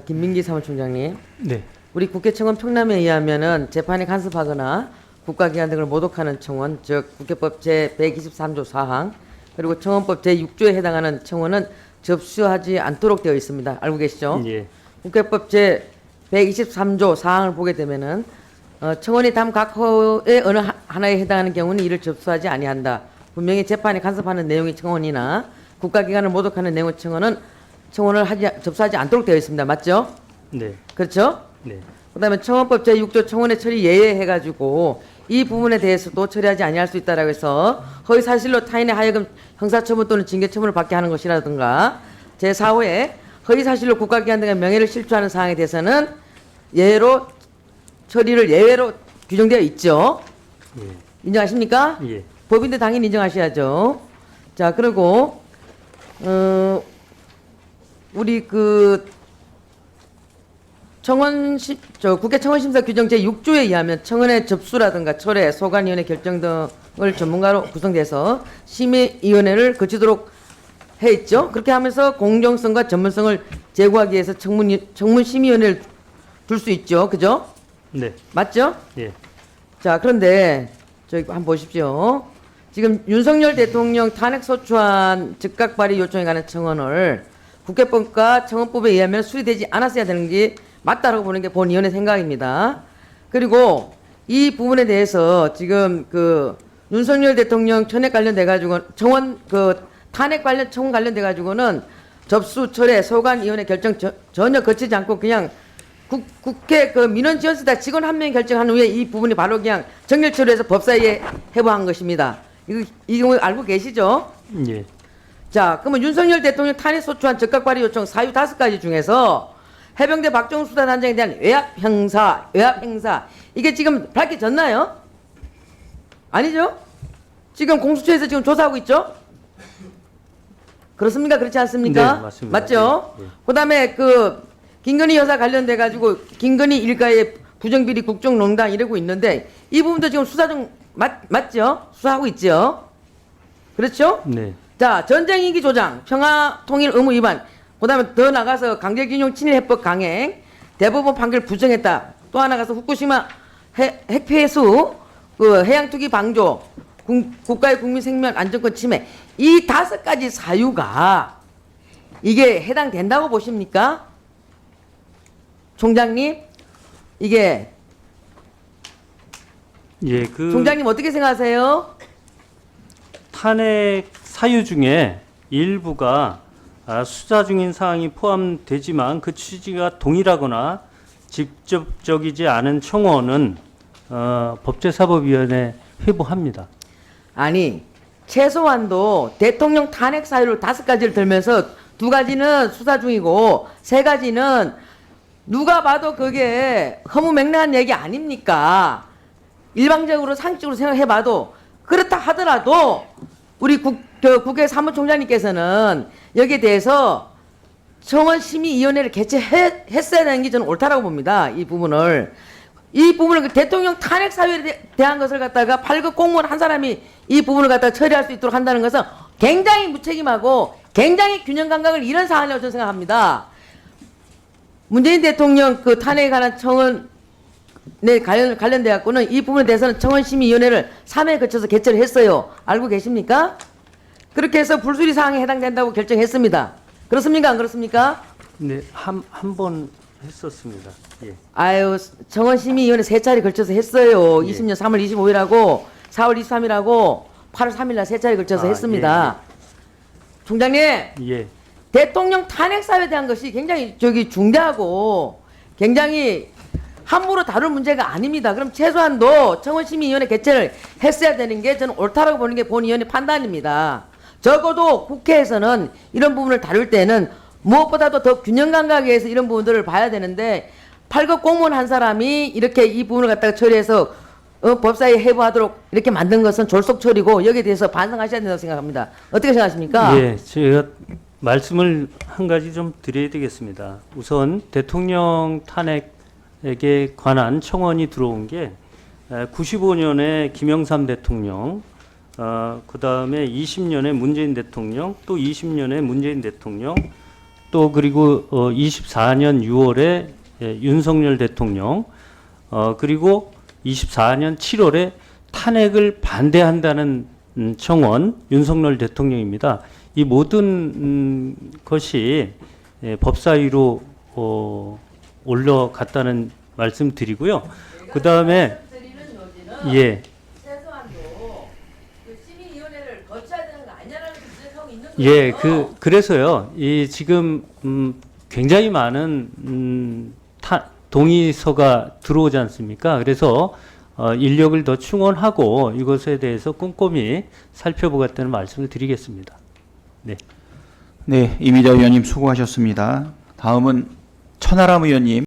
김민기 사무총장님, 네. 우리 국회 청원 평람에 의하면은 재판에 간섭하거나 국가기관 등을 모독하는 청원, 즉 국회법 제 123조 4항 그리고 청원법 제 6조에 해당하는 청원은 접수하지 않도록 되어 있습니다. 알고 계시죠? 예. 국회법 제 123조 4항을 보게 되면은 청원이 다음 각 호의 어느 하나에 해당하는 경우는 이를 접수하지 아니한다. 분명히 재판에 간섭하는 내용의 청원이나 국가기관을 모독하는 내용의 청원은 접수하지 않도록 되어 있습니다. 맞죠? 네. 그렇죠? 네. 그다음에 청원법 제6조 청원의 처리 예외해가지고 이 부분에 대해서도 처리하지 아니할 수 있다라고 해서 허위 사실로 타인의 하여금 형사처분 또는 징계처분을 받게 하는 것이라든가 제4호에 허위 사실로 국가기관 등의 명예를 실추하는 사항에 대해서는 예외로 처리를 예외로 규정되어 있죠. 예. 인정하십니까? 예. 법인데 당연히 인정하셔야죠. 자, 그리고 우리 국회 청원심사 규정 제6조에 의하면 청원의 접수라든가 철회, 소관위원회 결정 등을 전문가로 구성돼서 심의위원회를 거치도록 해 있죠. 그렇게 하면서 공정성과 전문성을 제고하기 위해서 청문심의위원회를 둘 수 있죠. 그죠? 네. 맞죠? 예. 자, 그런데 저기 한번 보십시오. 지금 윤석열 대통령 탄핵소추안 즉각 발의 요청에 관한 청원을 국회법과 청원법에 의하면 수리되지 않았어야 되는 게 맞다라고 보는 게 본위원회 생각입니다. 그리고 이 부분에 대해서 지금 윤석열 대통령 탄핵 관련돼 가지고 탄핵 관련 청원 관련돼 가지고는 접수 철회 소관위원회 결정 전혀 거치지 않고 그냥 국회 민원지원센터 직원 한 명이 결정한 후에 이 부분이 바로 그냥 정렬 처리해서 법사위에 해부한 것입니다. 이 경우 알고 계시죠? 예. 자, 그러면 윤석열 대통령 탄핵소추안 즉각 발의 요청 사유 5가지 중에서 해병대 박정우 수사단장에 대한 외압 행사 이게 지금 밝혀졌나요? 아니죠? 지금 공수처에서 지금 조사하고 있죠? 그렇습니까? 그렇지 않습니까? 네, 맞습니다. 맞죠? 예, 예. 그다음에 김건희 여사 관련돼 가지고 김건희 일가의 부정비리 국정농단 이러고 있는데 이 부분도 지금 수사 중 맞죠? 수사하고 있죠? 그렇죠? 네. 자, 전쟁이기 조장, 평화통일 의무 위반, 그다음에 더 나가서 강제징용 친일해법 강행, 대법원 판결 부정했다. 또 하나 가서 후쿠시마 핵폐수, 해양투기 방조, 국가의 국민 생명 안전권 침해, 이 5가지 사유가 이게 해당된다고 보십니까? 총장님, 이게 예. 총장님 어떻게 생각하세요? 탄핵 사유 중에 일부가 수사 중인 사항이 포함되지만 그 취지가 동일하거나 직접적이지 않은 청원은 법제사법위원회 회부합니다. 아니, 최소한도 대통령 탄핵 사유를 5가지를 들면서 2가지는 수사 중이고 3가지는 누가 봐도 그게 허무맹랑한 얘기 아닙니까? 일방적으로 상식적으로 생각해봐도 그렇다 하더라도 우리 국회 사무총장님께서는 여기에 대해서 청원심의위원회를 개최했어야 되는 게 저는 옳다라고 봅니다. 이 부분을 대통령 탄핵 사유에 대한 것을 갖다가 8급 공무원 한 사람이 이 부분을 갖다가 처리할 수 있도록 한다는 것은 굉장히 무책임하고 굉장히 균형 감각을 잃은 사안이라고 저는 생각합니다. 문재인 대통령 탄핵에 관한 청원에 관련돼 갖고는 이 부분에 대해서는 청원심의위원회를 3회에 거쳐서 개최를 했어요. 알고 계십니까? 그렇게 해서 불수리 사항에 해당된다고 결정했습니다. 그렇습니까? 안 그렇습니까? 네. 한 번 했었습니다. 예. 아유, 청원심의위원회 3차례 걸쳐서 했어요. 예. 20년 3월 25일하고 4월 23일하고 8월 3일날 3차례 걸쳐서 했습니다. 총장님, 예. 대통령 탄핵 사유에 대한 것이 굉장히 중대하고 굉장히 함부로 다룰 문제가 아닙니다. 그럼 최소한도 청원심의위원회 개최를 했어야 되는 게 저는 옳다라고 보는 게 본위원회 판단입니다. 적어도 국회에서는 이런 부분을 다룰 때는 무엇보다도 더 균형 감각에 의해서 이런 부분들을 봐야 되는데 8급 공무원 한 사람이 이렇게 이 부분을 갖다가 처리해서 법사위에 회부하도록 이렇게 만든 것은 졸속 처리고 여기에 대해서 반성하셔야 된다고 생각합니다. 어떻게 생각하십니까? 예. 제가 말씀을 한 가지 좀 드려야 되겠습니다. 우선 대통령 탄핵에 관한 청원이 들어온 게 95년에 김영삼 대통령, 그 다음에 20년에 문재인 대통령, 또 20년에 문재인 대통령, 또 그리고 24년 6월에 윤석열 대통령, 그리고 24년 7월에 탄핵을 반대한다는 청원 윤석열 대통령입니다. 이 모든 것이 법사위로 올라갔다는 말씀 드리고요. 그 다음에 예. 최소한도 그 심의위원회를 거쳐야 되는 거 아니냐라는 지적이 있는 거예요. 예, 그래서요, 이 지금, 굉장히 많은, 동의서가 들어오지 않습니까? 그래서, 인력을 더 충원하고 이것에 대해서 꼼꼼히 살펴보겠다는 말씀을 드리겠습니다. 네. 네, 이미자 의원님 수고하셨습니다. 다음은 천하람 의원님.